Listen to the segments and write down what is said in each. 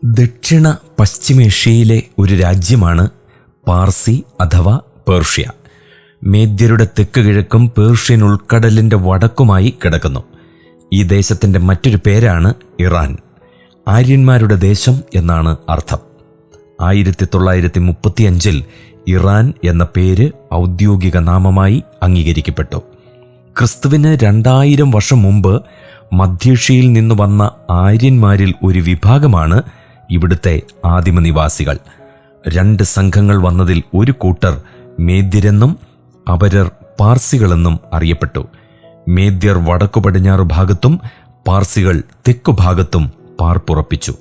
ദക്ഷിണ പശ്ചിമേഷ്യയിലെ ഒരു രാജ്യമാണ് പാർസി അഥവാ പേർഷ്യ. മേദ്യരുടെ തെക്ക് കിഴക്കും പേർഷ്യൻ ഉൾക്കടലിൻ്റെ വടക്കുമായി കിടക്കുന്നു. ഈ ദേശത്തിൻ്റെ മറ്റൊരു പേരാണ് ഇറാൻ. ആര്യന്മാരുടെ ദേശം എന്നാണ് അർത്ഥം. 1935 ഇറാൻ എന്ന പേര് ഔദ്യോഗിക നാമമായി അംഗീകരിക്കപ്പെട്ടു. ക്രിസ്തുവിന് 2000 വർഷം മുമ്പ് മധ്യേഷ്യയിൽ നിന്നു വന്ന ആര്യന്മാരിൽ ഒരു വിഭാഗമാണ് ഇവിടുത്തെ ആദിമനിവാസികൾ. 2 സംഘങ്ങൾ വന്നതിൽ ഒരു കൂട്ടർ മേദ്യരെന്നും അപരർ പാർസികളെന്നും അറിയപ്പെട്ടു. മേദ്യർ വടക്കു പടിഞ്ഞാറ് ഭാഗത്തും പാർസികൾ തെക്കുഭാഗത്തും പാർപ്പുറപ്പിച്ചു.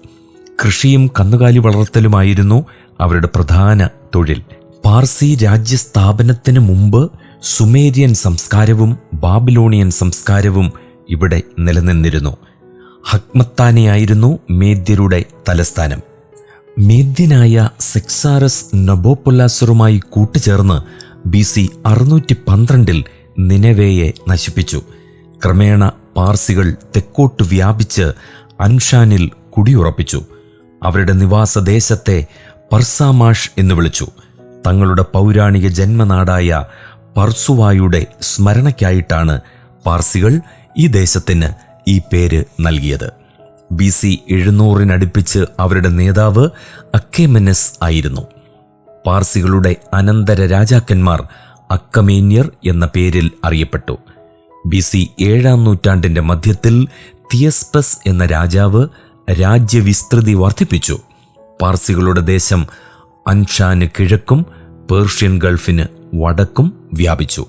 കൃഷിയും കന്നുകാലി വളർത്തലുമായിരുന്നു അവരുടെ പ്രധാന തൊഴിൽ. പാർസി രാജ്യസ്ഥാപനത്തിന് മുമ്പ് സുമേരിയൻ സംസ്കാരവും ബാബിലോണിയൻ സംസ്കാരവും ഇവിടെ നിലനിന്നിരുന്നു. ഹക്മത്താനെയായിരുന്നു മേദ്യരുടെ തലസ്ഥാനം. മേദ്യനായ സെക്സാറസ് നബോപൊല്ലാസറുമായി കൂട്ടുചേർന്ന് BC 612 നിനെവേയെ നശിപ്പിച്ചു. ക്രമേണ പാർസികൾ തെക്കോട്ട് വ്യാപിച്ച് അൻഷാനിൽ കുടിയുറപ്പിച്ചു. അവരുടെ നിവാസദേശത്തെ പർസാമാഷ് എന്ന് വിളിച്ചു. തങ്ങളുടെ പൗരാണിക ജന്മനാടായ പർസുവായുടെ സ്മരണയ്ക്കായിട്ടാണ് പാർസികൾ ഈ ദേശത്തിന് ഈ പേര് നൽകിയത്. BC 700 അവരുടെ നേതാവ് അക്കേമെനസ് ആയിരുന്നു. പാർസികളുടെ അനന്തര രാജാക്കന്മാർ അക്കമേന്യർ എന്ന പേരിൽ അറിയപ്പെട്ടു. BC 7-ാം നൂറ്റാണ്ടിൻ്റെ മധ്യത്തിൽ തിയസ്പസ് എന്ന രാജാവ് രാജ്യവിസ്തൃതി വർദ്ധിപ്പിച്ചു. പാർസികളുടെ ദേശം അൻഷാന് കിഴക്കും പേർഷ്യൻ ഗൾഫിന് വടക്കും വ്യാപിച്ചു.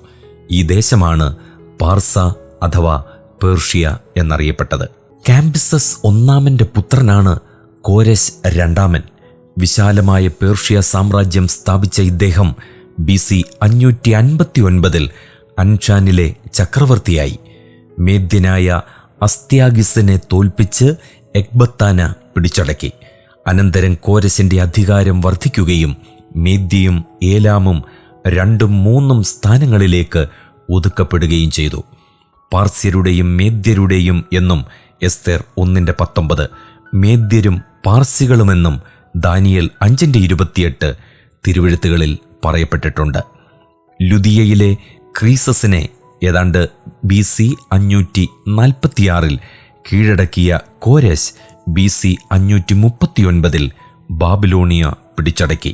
ഈ ദേശമാണ് പാർസ അഥവാ പേർഷ്യ എന്നറിയപ്പെട്ടത്. കാംബിസസ് ഒന്നാമന്റെ പുത്രനാണ് കോരശ് രണ്ടാമൻ. വിശാലമായ പേർഷ്യ സാമ്രാജ്യം സ്ഥാപിച്ച ഇദ്ദേഹം BC 559 അൻഷാനിലെ ചക്രവർത്തിയായി. മേദ്യനായ അസ്ത്യാഗിസിനെ തോൽപ്പിച്ച് എക്ബത്താന പിടിച്ചടക്കി. അനന്തരം കോരശിന്റെ അധികാരം വർദ്ധിക്കുകയും മേദ്യയും ഏലാമും 2-3 സ്ഥാനങ്ങളിലേക്ക് ഒതുക്കപ്പെടുകയും ചെയ്തു. പാർസ്യരുടെയും മേദ്യരുടെയും എന്നും എസ്തേർ 1:19, മേദ്യരും പാർസികളുമെന്നും ദാനിയേൽ 5:28 തിരുവെഴുത്തുകളിൽ പറയപ്പെട്ടിട്ടുണ്ട്. ലുദിയയിലെ ക്രീസസിനെ ഏതാണ്ട് BC 546 കീഴടക്കിയ കോരശ് BC 539 ബാബിലോണിയ പിടിച്ചടക്കി.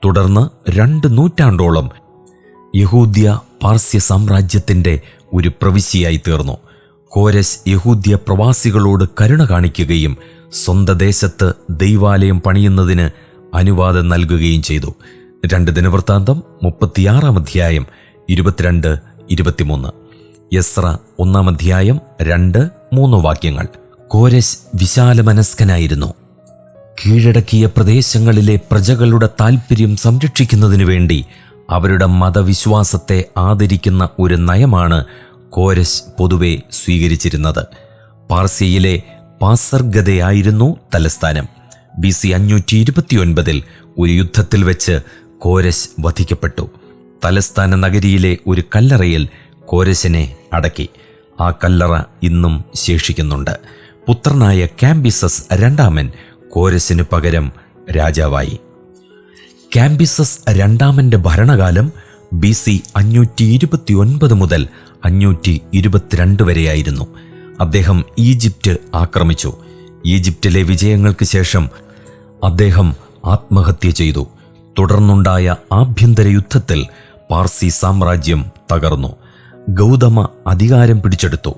തുടർന്ന് 2 നൂറ്റാണ്ടോളം യഹൂദ്യ പാർസ്യ സാമ്രാജ്യത്തിൻ്റെ ഒരു പ്രവിശ്യയായി തീർന്നു. കോരശ് യഹൂദ്യ പ്രവാസികളോട് കരുണ കാണിക്കുകയും സ്വന്തം ദേശത്ത് ദൈവാലയം പണിയുന്നതിന് അനുവാദം നൽകുകയും ചെയ്തു. 2 ദിനവൃത്താന്തം 36-ാം അധ്യായം 22-23, എസ്ര 1-ാം അധ്യായം 2-3 വാക്യങ്ങൾ. കോരശ് വിശാലമനസ്കനായിരുന്നു. കീഴടക്കിയ പ്രദേശങ്ങളിലെ പ്രജകളുടെ താൽപ്പര്യം സംരക്ഷിക്കുന്നതിനു വേണ്ടി അവരുടെ മതവിശ്വാസത്തെ ആദരിക്കുന്ന ഒരു നയമാണ് കോരശ് പൊതുവെ സ്വീകരിച്ചിരുന്നത്. പാർസ്യയിലെ പാസർഗതയായിരുന്നു തലസ്ഥാനം. BC 529 ഒരു യുദ്ധത്തിൽ വെച്ച് കോരശ് വധിക്കപ്പെട്ടു. തലസ്ഥാന നഗരിയിലെ ഒരു കല്ലറയിൽ കോരശിനെ അടക്കി. ആ കല്ലറ ഇന്നും ശേഷിക്കുന്നുണ്ട്. പുത്രനായ കാംബിസസ് രണ്ടാമൻ കോരശിന് പകരം രാജാവായി. കാംബിസസ് രണ്ടാമന്റെ ഭരണകാലം BC 529 മുതൽ 522 വരെയായിരുന്നു. അദ്ദേഹം ഈജിപ്റ്റ് ആക്രമിച്ചു. ഈജിപ്തിലെ വിജയങ്ങൾക്ക് ശേഷം അദ്ദേഹം ആത്മഹത്യ ചെയ്തു. തുടർന്നുണ്ടായ ആഭ്യന്തര യുദ്ധത്തിൽ പാർസി സാമ്രാജ്യം തകർന്നു. ഗൗതമ അധികാരം പിടിച്ചെടുത്തു.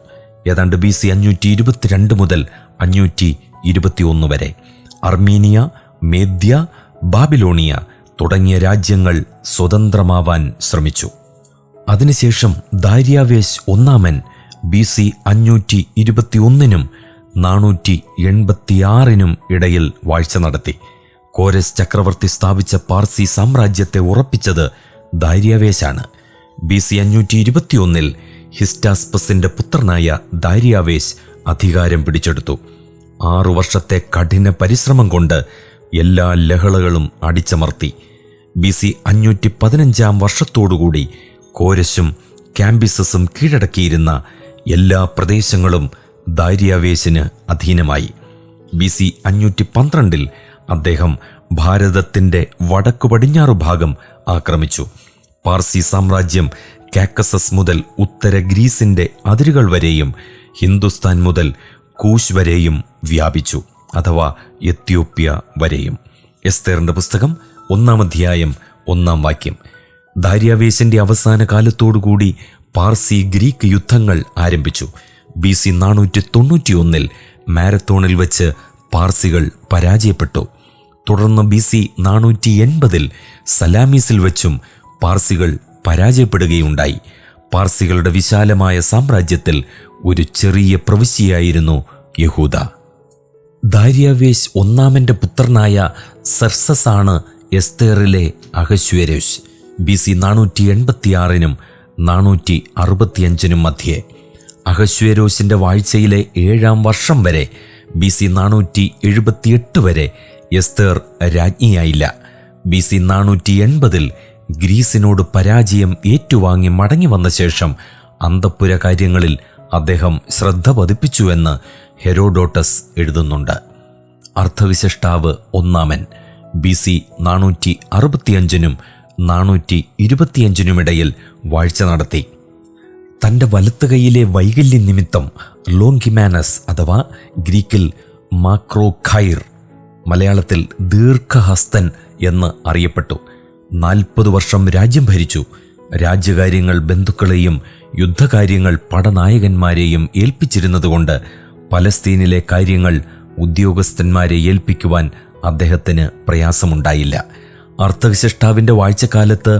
ഏതാണ്ട് BC 522 മുതൽ 521 വരെ അർമീനിയ, മേദ്യ, ബാബിലോണിയ തുടങ്ങിയ രാജ്യങ്ങൾ സ്വതന്ത്രമാവാൻ ശ്രമിച്ചു. അതിനുശേഷം ദാര്യാവേശ് ഒന്നാമൻ BC 521 486 ഇടയിൽ വാഴ്ച നടത്തി. കോരശ് ചക്രവർത്തി സ്ഥാപിച്ച പാർസി സാമ്രാജ്യത്തെ ഉറപ്പിച്ചത് ദാര്യാവേശാണ്. BC 521 ഹിസ്റ്റാസ്പസിന്റെ പുത്രനായ ദാര്യാവേശ് അധികാരം പിടിച്ചെടുത്തു. 6 വർഷത്തെ കഠിന പരിശ്രമം കൊണ്ട് എല്ലാ ലഹളകളും അടിച്ചമർത്തി. BC 515 വർഷത്തോടുകൂടി കോരശും കാംബിസസും കീഴടക്കിയിരുന്ന എല്ലാ പ്രദേശങ്ങളും ദാര്യാവേശിന് അധീനമായി. BC 512 അദ്ദേഹം ഭാരതത്തിന്റെ വടക്കു പടിഞ്ഞാറു ഭാഗം ആക്രമിച്ചു. പാർസി സാമ്രാജ്യം കാക്കസസ് മുതൽ ഉത്തര ഗ്രീസിന്റെ അതിരുകൾ വരെയും ഹിന്ദുസ്ഥാൻ മുതൽ കൂശ് വരെയും വ്യാപിച്ചു, അഥവാ എത്യോപ്യ വരെയും. എസ്തേറിന്റെ പുസ്തകം 1-ാം അധ്യായം 1-ാം വാക്യം. ദാര്യാവേശിന്റെ അവസാന കാലത്തോടുകൂടി പാർസി ഗ്രീക്ക് യുദ്ധങ്ങൾ ആരംഭിച്ചു. BC 491 മാരത്തോണിൽ വെച്ച് പാർസികൾ പരാജയപ്പെട്ടു. തുടർന്ന് BC 480 സലാമീസിൽ വെച്ചും പാർസികൾ പരാജയപ്പെടുകയുണ്ടായി. പാർസികളുടെ വിശാലമായ സാമ്രാജ്യത്തിൽ ഒരു ചെറിയ പ്രവിശ്യയായിരുന്നു യഹൂദ. ദാര്യാവേശ് ഒന്നാമന്റെ പുത്രനായ സെർസസാണ് എസ്തേറിലെ അഹശ്വേരോശ്. BC 486 465 മധ്യേ. അഹശ്വേരോശിന്റെ വാഴ്ചയിലെ 7-ാം വർഷം വരെ, BC 478 വരെ എസ്തേർ രാജ്ഞിയായില്ല. BC 480 ഗ്രീസിനോട് പരാജയം ഏറ്റുവാങ്ങി മടങ്ങി വന്ന ശേഷം അന്തഃപുര കാര്യങ്ങളിൽ അദ്ദേഹം ശ്രദ്ധ പതിപ്പിച്ചുവെന്ന് ഹെരോഡോട്ടസ് എഴുതുന്നുണ്ട്. അർത്ഥവിശിഷ്ടാവ് ഒന്നാമൻ BC 465 425 വാഴ്ച നടത്തി. തൻ്റെ വലത്ത് കൈയിലെ വൈകല്യം നിമിത്തം ലോങ്കിമാനസ് അഥവാ ഗ്രീക്കിൽ മാക്രോഖൈർ, മലയാളത്തിൽ ദീർഘഹസ്തൻ എന്ന് അറിയപ്പെട്ടു. 40 വർഷം രാജ്യം ഭരിച്ചു. രാജ്യകാര്യങ്ങൾ ബന്ധുക്കളെയും യുദ്ധകാര്യങ്ങൾ പടനായകന്മാരെയും ഏൽപ്പിച്ചിരുന്നതുകൊണ്ട് പലസ്തീനിലെ കാര്യങ്ങൾ ഉദ്യോഗസ്ഥന്മാരെ ഏൽപ്പിക്കുവാൻ അദ്ദേഹത്തിന് പ്രയാസമുണ്ടായില്ല. അർത്ഥവിശിഷ്ടാവിൻ്റെ വാഴ്ചക്കാലത്ത്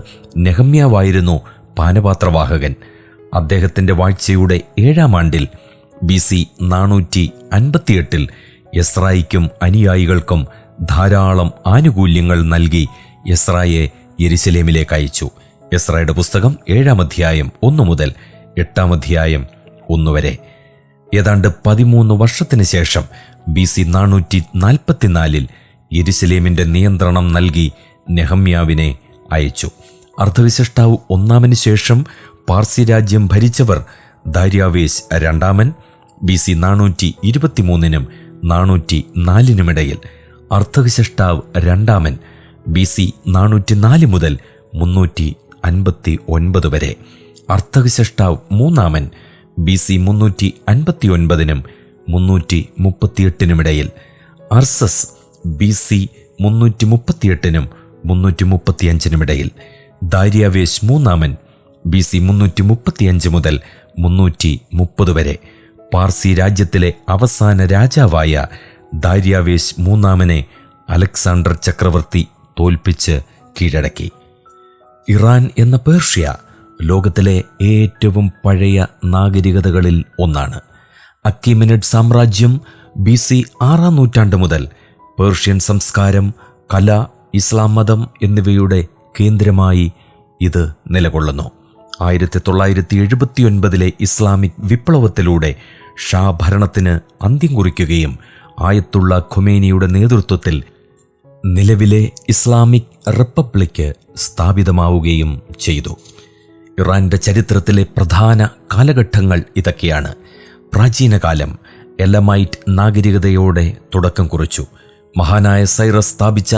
നെഹമ്യാവായിരുന്നു പാനപാത്രവാഹകൻ. അദ്ദേഹത്തിൻ്റെ വാഴ്ചയുടെ 7-ാം ആണ്ടിൽ BC 458 എസ്രായിക്കും അനുയായികൾക്കും ധാരാളം ആനുകൂല്യങ്ങൾ നൽകി എസ്രായെ യെരുശലേമിലേക്ക് അയച്ചു. എസ്രായുടെ പുസ്തകം 7-ാം അധ്യായം 1 മുതൽ 8-ാം അധ്യായം 1 വരെ. ഏതാണ്ട് 13 വർഷത്തിന് ശേഷം BC 444 യെരുശലേമിന്റെ നിയന്ത്രണം നൽകി നെഹമ്യാവിനെ അയച്ചു. അർത്ഥവിശിഷ്ടാവ് ഒന്നാമന് ശേഷം പാർസി രാജ്യം ഭരിച്ചവർ ദാര്യാവേശ് രണ്ടാമൻ BC 423 404 അർത്ഥവിശിഷ്ടാവ് രണ്ടാമൻ BC 404 മുതൽ 359 വരെ. അർത്ഥവിശിഷ്ടാവ് മൂന്നാമൻ BC 359 338 അർസസ് BC 338 335 ദാര്യാവേശ് മൂന്നാമൻ BC 335 മുതൽ 330 വരെ. പാർസി രാജ്യത്തിലെ അവസാന രാജാവായ ദാര്യാവേശ് മൂന്നാമനെ അലക്സാണ്ടർ ചക്രവർത്തി തോൽപ്പിച്ച് കീഴടക്കി. ഇറാൻ എന്ന പേർഷ്യ ലോകത്തിലെ ഏറ്റവും പഴയ നാഗരികതകളിൽ ഒന്നാണ്. അക്കീമെനിഡ് സാമ്രാജ്യം BC 6-ാം നൂറ്റാണ്ട് മുതൽ പേർഷ്യൻ സംസ്കാരം, കല, ഇസ്ലാം മതം എന്നിവയുടെ കേന്ദ്രമായി ഇത് നിലകൊള്ളുന്നു. 1979 ഇസ്ലാമിക് വിപ്ലവത്തിലൂടെ ഷാ ഭരണത്തിന് അന്ത്യം കുറിക്കുകയും ആയത്തുള്ള ഖൊമേനിയുടെ നേതൃത്വത്തിൽ നിലവിലെ ഇസ്ലാമിക് റിപ്പബ്ലിക്ക് സ്ഥാപിതമാവുകയും ചെയ്തു. ഇറാന്റെ ചരിത്രത്തിലെ പ്രധാന കാലഘട്ടങ്ങൾ ഇതൊക്കെയാണ്. പ്രാചീനകാലം എലമൈറ്റ് നാഗരികതയോടെ തുടക്കം കുറിച്ചു. മഹാനായ സൈറസ് സ്ഥാപിച്ച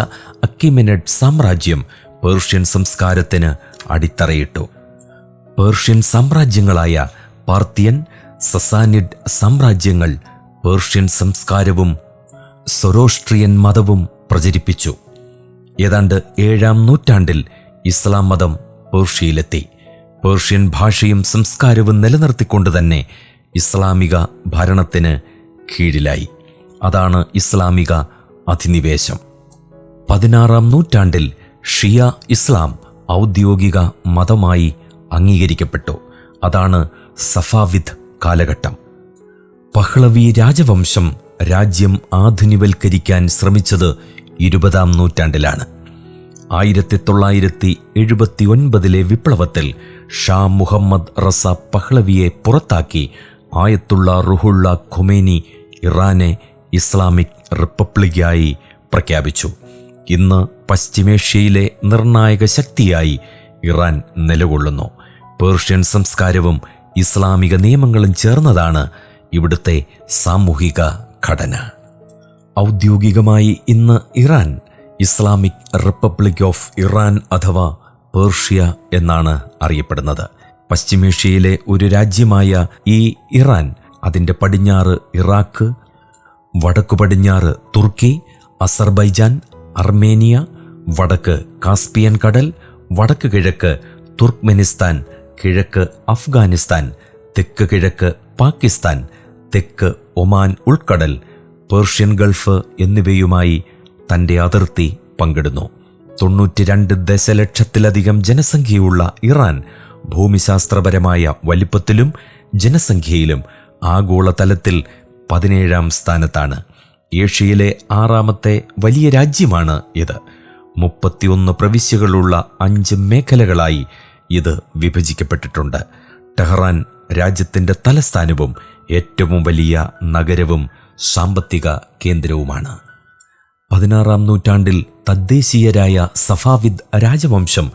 അക്കീമെനിഡ് സാമ്രാജ്യം പേർഷ്യൻ സംസ്കാരത്തിന് അടിത്തറയിട്ടു. പേർഷ്യൻ സാമ്രാജ്യങ്ങളായ പാർത്തിയൻ, സസാനിഡ് സാമ്രാജ്യങ്ങൾ പേർഷ്യൻ സംസ്കാരവും സൊറോസ്ട്രിയൻ മതവും പ്രചരിപ്പിച്ചു. ഏതാണ്ട് 7-ാം നൂറ്റാണ്ടിൽ ഇസ്ലാം മതം പേർഷ്യയിലെത്തി. പേർഷ്യൻ ഭാഷയും സംസ്കാരവും നിലനിർത്തിക്കൊണ്ട് തന്നെ ഇസ്ലാമിക ഭരണത്തിന് കീഴിലായി. അതാണ് ഇസ്ലാമിക അധിനിവേശം. 16-ാം നൂറ്റാണ്ടിൽ ഷിയ ഇസ്ലാം ഔദ്യോഗിക മതമായി അംഗീകരിക്കപ്പെട്ടു. അതാണ് സഫാവിദ് കാലഘട്ടം. പഹ്ലവി രാജവംശം രാജ്യം ആധുനികവൽക്കരിക്കാൻ ശ്രമിച്ചത് 20-ാം നൂറ്റാണ്ടിലാണ്. 1979 വിപ്ലവത്തിൽ ഷാ മുഹമ്മദ് റസ പഹ്ലവിയെ പുറത്താക്കി ആയത്തുള്ള റുഹുള്ള ഖൊമേനി ഇറാനെ ഇസ്ലാമിക് റിപ്പബ്ലിക്കായി പ്രഖ്യാപിച്ചു. ഇന്ന് പശ്ചിമേഷ്യയിലെ നിർണായക ശക്തിയായി ഇറാൻ നിലകൊള്ളുന്നു. പേർഷ്യൻ സംസ്കാരവും ഇസ്ലാമിക നിയമങ്ങളും ചേർന്നതാണ് ഇവിടുത്തെ സാമൂഹിക ഘടന. ഔദ്യോഗികമായി ഇന്ന് Iran Islamic Republic of Iran അഥവാ പേർഷ്യ എന്നാണ് അറിയപ്പെടുന്നത്. പശ്ചിമേഷ്യയിലെ ഒരു രാജ്യമായ ഈ ഇറാൻ അതിൻ്റെ പടിഞ്ഞാറ് ഇറാഖ്, വടക്കു പടിഞ്ഞാറ് തുർക്കി, അസർബൈജാൻ, അർമേനിയ, വടക്ക് കാസ്പിയൻ കടൽ, വടക്ക് കിഴക്ക് തുർക്ക്മെനിസ്ഥാൻ, കിഴക്ക് അഫ്ഗാനിസ്ഥാൻ, തെക്ക് കിഴക്ക് പാകിസ്ഥാൻ, തെക്ക് ഒമാൻ ഉൾക്കടൽ, പേർഷ്യൻ ഗൾഫ് എന്നിവയുമായി തൻ്റെ അതിർത്തി പങ്കിടുന്നു. 92 ദശലക്ഷത്തിലധികം ജനസംഖ്യയുള്ള ഇറാൻ ഭൂമിശാസ്ത്രപരമായ വലിപ്പത്തിലും ജനസംഖ്യയിലും ആഗോളതലത്തിൽ 17ാം സ്ഥാനത്താണ്. ഏഷ്യയിലെ 6ാമത്തെ വലിയ രാജ്യമാണ് ഇത്. 31 പ്രവിശ്യകളുള്ള 5 മേഖലകളായി ഇത് വിഭജിക്കപ്പെട്ടിട്ടുണ്ട്. ടെഹ്റാൻ രാജ്യത്തിൻ്റെ തലസ്ഥാനവും ഏറ്റവും വലിയ നഗരവും സാമ്പത്തിക കേന്ദ്രവുമാണ്. 16ാം നൂറ്റാണ്ടിൽ തദ്ദേശീയരായ സഫാവിദ് രാജവംശം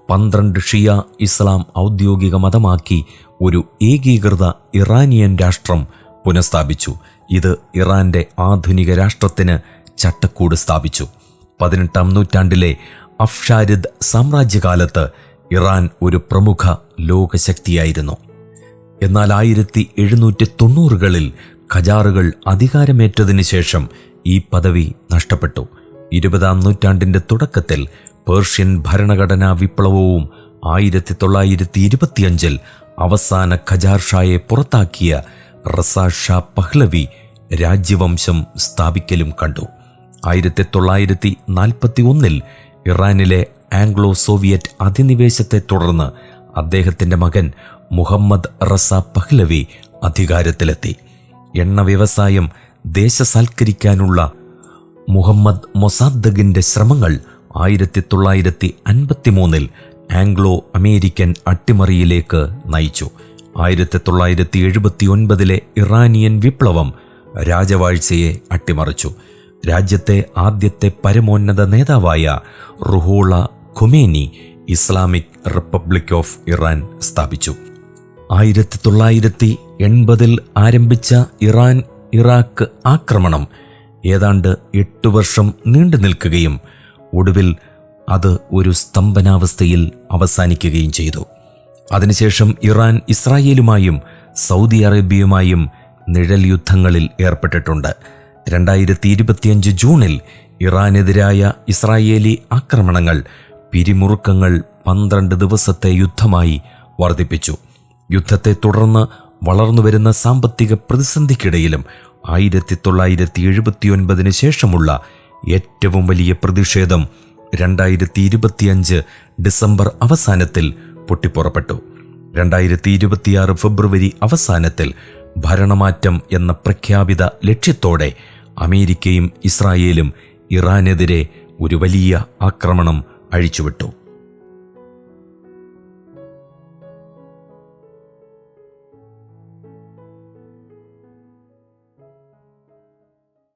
12 ഷിയ ഇസ്ലാം ഔദ്യോഗിക മതമാക്കി ഒരു ഏകീകൃത ഇറാനിയൻ രാഷ്ട്രം പുനഃസ്ഥാപിച്ചു. ഇത് ഇറാന്റെ ആധുനിക രാഷ്ട്രത്തിന് ചട്ടക്കൂട് സ്ഥാപിച്ചു. 18ാം നൂറ്റാണ്ടിലെ അഫ്ഷാരിദ് സാമ്രാജ്യകാലത്ത് ഇറാൻ ഒരു പ്രമുഖ ലോകശക്തിയായിരുന്നു. എന്നാൽ 1790കളിൽ ഖജാറുകൾ അധികാരമേറ്റതിനു ശേഷം ഈ പദവി നഷ്ടപ്പെട്ടു. 20ാം നൂറ്റാണ്ടിൻ്റെ തുടക്കത്തിൽ പേർഷ്യൻ ഭരണഘടനാ വിപ്ലവവും 1925 അവസാന ഖജാർ ഷായെ പുറത്താക്കിയ റസാ ഷാ പഹ്ലവി രാജ്യവംശം സ്ഥാപിക്കലും കണ്ടു. 1941 ഇറാനിലെ ആംഗ്ലോ സോവിയറ്റ് അധിനിവേശത്തെ തുടർന്ന് അദ്ദേഹത്തിൻ്റെ മകൻ മുഹമ്മദ് റസാ പഹ്ലവി അധികാരത്തിലെത്തി. എണ്ണ വ്യവസായം ദേശസാൽക്കരിക്കാനുള്ള മുഹമ്മദ് മൊസാദ്ദഗിൻ്റെ ശ്രമങ്ങൾ 1953 ആംഗ്ലോ അമേരിക്കൻ അട്ടിമറിയിലേക്ക് നയിച്ചു. 1979 ഇറാനിയൻ വിപ്ലവം രാജവാഴ്ചയെ അട്ടിമറിച്ചു. രാജ്യത്തെ ആദ്യത്തെ പരമോന്നത നേതാവായ Ruhollah Khomeini Islamic Republic of Iran സ്ഥാപിച്ചു. 1980 ആരംഭിച്ച ഇറാൻ ഇറാഖ് ആക്രമണം ഏതാണ്ട് 8 വർഷം നീണ്ടു നിൽക്കുകയും ഒടുവിൽ അത് ഒരു സ്തംഭനാവസ്ഥയിൽ അവസാനിക്കുകയും ചെയ്തു. അതിനുശേഷം ഇറാൻ ഇസ്രായേലുമായും സൗദി അറേബ്യയുമായും നിഴൽ യുദ്ധങ്ങളിൽ ഏർപ്പെട്ടിട്ടുണ്ട്. 2025 ജൂണിൽ ഇറാനെതിരായ ഇസ്രായേലി ആക്രമണങ്ങൾ പിരിമുറുക്കങ്ങൾ 12 ദിവസത്തെ യുദ്ധമായി വർദ്ധിപ്പിച്ചു. യുദ്ധത്തെ തുടർന്ന് വളർന്നുവരുന്ന സാമ്പത്തിക പ്രതിസന്ധിക്കിടയിലും 1979 ശേഷമുള്ള ഏറ്റവും വലിയ പ്രതിഷേധം 2025 ഡിസംബർ അവസാനത്തിൽ പൊട്ടിപ്പുറപ്പെട്ടു. 2026 ഫെബ്രുവരി അവസാനത്തിൽ ഭരണമാറ്റം എന്ന പ്രഖ്യാപിത ലക്ഷ്യത്തോടെ അമേരിക്കയും ഇസ്രായേലും ഇറാനെതിരെ ഒരു വലിയ ആക്രമണം അഴിച്ചുവിട്ടു.